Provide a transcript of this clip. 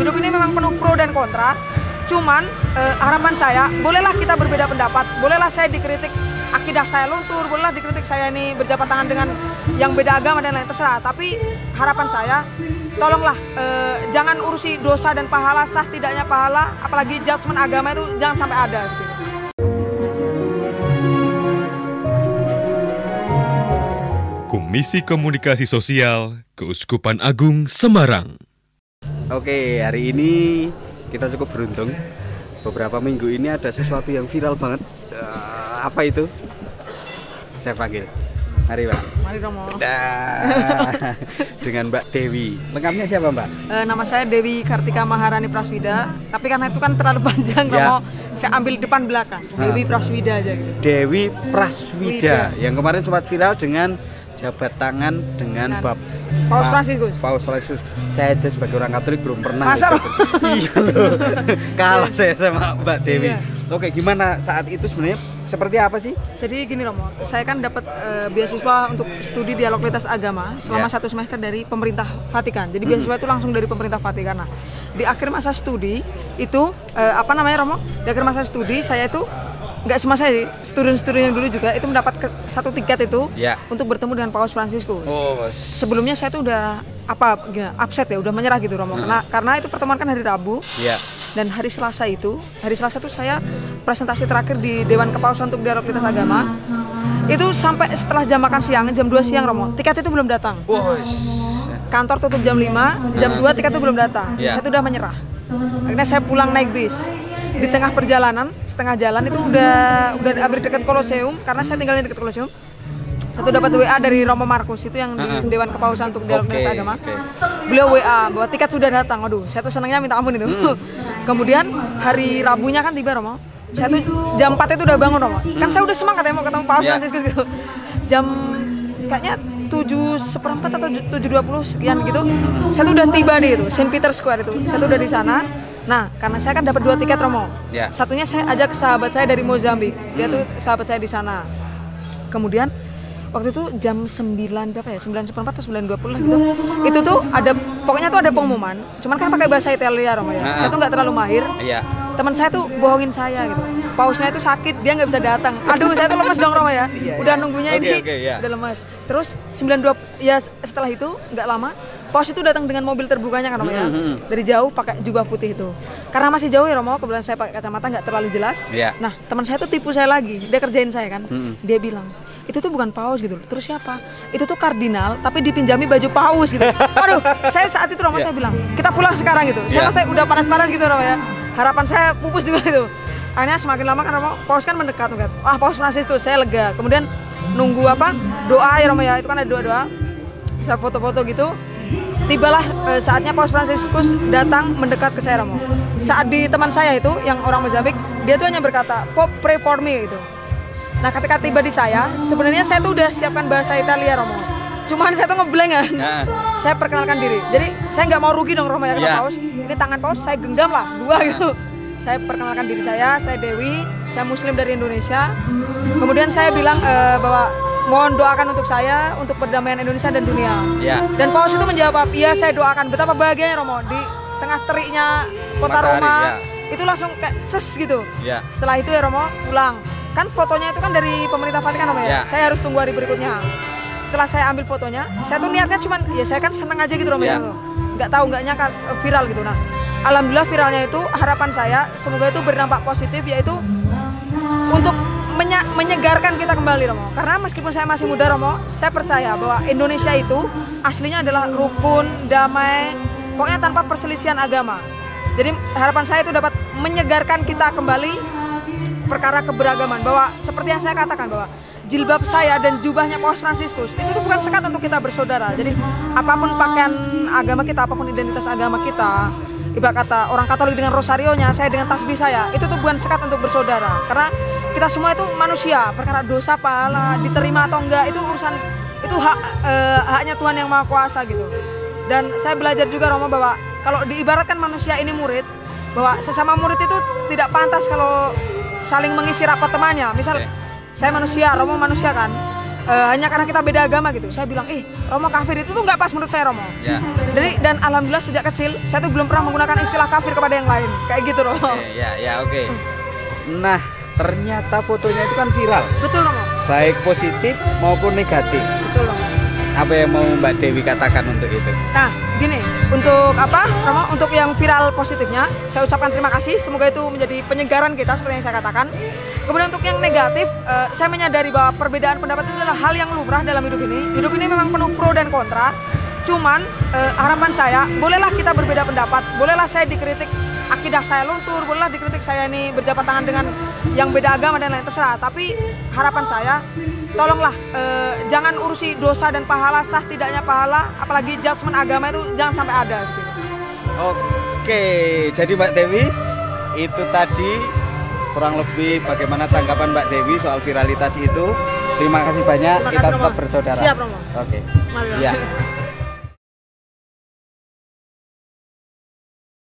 Hidup ini memang penuh pro dan kontra. Cuman harapan saya, bolehlah kita berbeda pendapat, bolehlah saya dikritik akidah saya luntur, bolehlah dikritik saya ini berjabat tangan dengan yang beda agama dan lain terserah. Tapi harapan saya, tolonglah jangan urusi dosa dan pahala, sah tidaknya pahala, apalagi judgement agama itu jangan sampai ada. Gitu. Komisi Komunikasi Sosial Keuskupan Agung Semarang. Oke, hari ini kita cukup beruntung. Beberapa minggu ini ada sesuatu yang viral banget. Apa itu? Saya panggil. Mari Mbak. Mari Romo. Dengan Mbak Dewi. Lengkapnya siapa Mbak? Nama saya Dewi Kartika Maharani Praswida. Tapi karena itu kan terlalu panjang Romo, saya ambil depan belakang. Dewi Praswida aja gitu. Dewi Praswida. Yang kemarin sempat viral dengan jabat tangan dengan Paus Fransiskus. Paus Fransiskus. Saya aja sebagai orang Katolik belum pernah. Masa iya loh. Kalah saya sama Mbak Dewi. Iya. Oke, gimana saat itu sebenarnya seperti apa sih? Jadi gini Romo, saya kan dapat beasiswa untuk studi dialog lintas agama selama 1 semester dari pemerintah Vatikan. Jadi beasiswa itu langsung dari pemerintah Vatikan. Nah, di akhir masa studi itu Romo? Di akhir masa studi saya itu nggak cuma saya, studi-studinya dulu juga itu mendapat satu tiket itu untuk bertemu dengan Paus Fransiskus. Sebelumnya saya tuh udah upset ya, udah menyerah gitu Romo. Karena itu pertemuan kan hari Rabu. Dan hari Selasa tuh saya presentasi terakhir di Dewan Kepausan untuk dialog lintas agama. Itu sampai setelah jam makan siang, jam 2 siang Romo, tiket itu belum datang. Kantor tutup jam 5, jam 2 tiket itu belum datang. Saya tuh udah menyerah. Akhirnya saya pulang naik bis. Di tengah perjalanan, setengah jalan itu udah hampir dekat Koloseum, karena saya tinggalnya dekat Koloseum. Satu dapat WA dari Romo Markus itu yang di Dewan Kepausan untuk dialog lintas agama. Beliau WA bahwa tiket sudah datang. Aduh, saya tuh senangnya minta ampun itu. Kemudian hari Rabunya kan tiba Romo. Saya tuh jam 4 itu udah bangun Romo. Kan saya udah semangat ya mau ketemu Paus Fransiskus gitu. Jam kayaknya 7:15 atau 7:20 sekian gitu. Saya tuh udah tiba di itu, St. Peter Square itu. Saya tuh udah di sana. Nah, karena saya kan dapat 2 tiket Romo. Satunya saya ajak sahabat saya dari Mozambik. Dia tuh sahabat saya di sana. Kemudian waktu itu jam 9 berapa ya? 9:15 atau 9:20 gitu. Itu tuh pokoknya tuh ada pengumuman. Cuman kan pakai bahasa Italia Romo ya. Saya tuh nggak terlalu mahir. Teman saya tuh bohongin saya gitu. Pausnya itu sakit, dia nggak bisa datang. Aduh, saya tuh lemas dong Romo ya. Udah nunggunya ini udah lemas. Terus 9:20 ya setelah itu nggak lama Paus itu datang dengan mobil terbukanya kan Romo ya. Dari jauh pakai jubah putih itu. Karena masih jauh ya Romo, kebetulan saya pakai kacamata nggak terlalu jelas. Nah, teman saya tuh tipu saya lagi. Dia kerjain saya kan. Dia bilang, itu tuh bukan paus gitu. Terus siapa? Itu tuh kardinal tapi dipinjami baju paus gitu. Waduh, saya saat itu Romo saya bilang, kita pulang sekarang gitu. Saya udah panas-panas gitu Romo ya. Harapan saya pupus juga itu. Akhirnya semakin lama kan Romo, paus kan mendekat. Paus Fransiskus, saya lega. Kemudian nunggu doa ya Romo ya. Itu kan ada doa-doa. Bisa foto-foto gitu. Tibalah saatnya Paus Fransiskus datang mendekat ke saya Romo. Saat di teman saya itu yang orang Mozambik, dia tuh hanya berkata, "Pope pray for me" gitu. Nah, ketika tiba di saya, sebenarnya saya tuh udah siapkan bahasa Italia Romo. Cuman saya tuh ngeblank kan. Saya perkenalkan diri. Jadi saya nggak mau rugi dong Romo ya kata Paus. Ini tangan Paus saya genggam lah 2 gitu. Saya perkenalkan diri saya Dewi, saya Muslim dari Indonesia. Kemudian saya bilang bahwa mohon doakan untuk saya, untuk perdamaian Indonesia dan dunia. Dan Paus itu menjawab, iya saya doakan. Betapa bahagianya Romo, di tengah teriknya kota Roma, itu langsung kayak ces gitu. Setelah itu ya Romo, pulang. Kan fotonya itu kan dari pemerintah Vatikan Romo ya. Saya harus tunggu hari berikutnya. Setelah saya ambil fotonya, saya tuh niatnya cuman, ya saya kan seneng aja gitu Romo ya. Nggak nyangka viral gitu. Nah, alhamdulillah viralnya itu harapan saya, semoga itu berdampak positif, yaitu untuk menyegarkan kita kembali Romo. Karena meskipun saya masih muda Romo, saya percaya bahwa Indonesia itu aslinya adalah rukun, damai, pokoknya tanpa perselisihan agama. Jadi harapan saya itu dapat menyegarkan kita kembali perkara keberagaman, bahwa seperti yang saya katakan bahwa jilbab saya dan jubahnya Paus Fransiskus itu tuh bukan sekat untuk kita bersaudara. Jadi apapun pakaian agama kita, apapun identitas agama kita, ibarat kata orang Katolik dengan rosarionya, saya dengan tasbih saya, itu tuh bukan sekat untuk bersaudara. Karena kita semua itu manusia, perkara dosa pahala diterima atau enggak itu urusan, itu haknya Tuhan yang Maha Kuasa gitu. Dan saya belajar juga Romo bahwa kalau diibaratkan manusia ini murid, bahwa sesama murid itu tidak pantas kalau saling mengisi rapat temannya. Misal saya manusia, Romo manusia kan, hanya karena kita beda agama gitu. Saya bilang, Romo kafir itu tuh nggak pas menurut saya, Romo. Ya. Dan alhamdulillah sejak kecil saya tuh belum pernah menggunakan istilah kafir kepada yang lain, kayak gitu, Romo. Oke. Nah, ternyata fotonya itu kan viral. Betul, Romo. Baik positif maupun negatif. Betul, Romo. Apa yang mau Mbak Dewi katakan untuk itu? Nah, gini, untuk apa, Romo? Untuk yang viral positifnya, saya ucapkan terima kasih. Semoga itu menjadi penyegaran kita seperti yang saya katakan. Kemudian untuk yang negatif, saya menyadari bahwa perbedaan pendapat itu adalah hal yang lumrah dalam hidup ini. Hidup ini memang penuh pro dan kontra. Cuman harapan saya, bolehlah kita berbeda pendapat, bolehlah saya dikritik akidah saya luntur, bolehlah dikritik saya ini berjabat tangan dengan yang beda agama dan lain, terserah. Tapi harapan saya, tolonglah jangan urusi dosa dan pahala, sah tidaknya pahala, apalagi judgement agama itu jangan sampai ada gitu. Oke, jadi Mbak Dewi, itu tadi kurang lebih bagaimana tanggapan Mbak Dewi soal viralitas itu. Terima kasih banyak, Terima kita kasih, tetap Romo. bersaudara. Siap, Romo. Oke. Mari, Romo. Ya.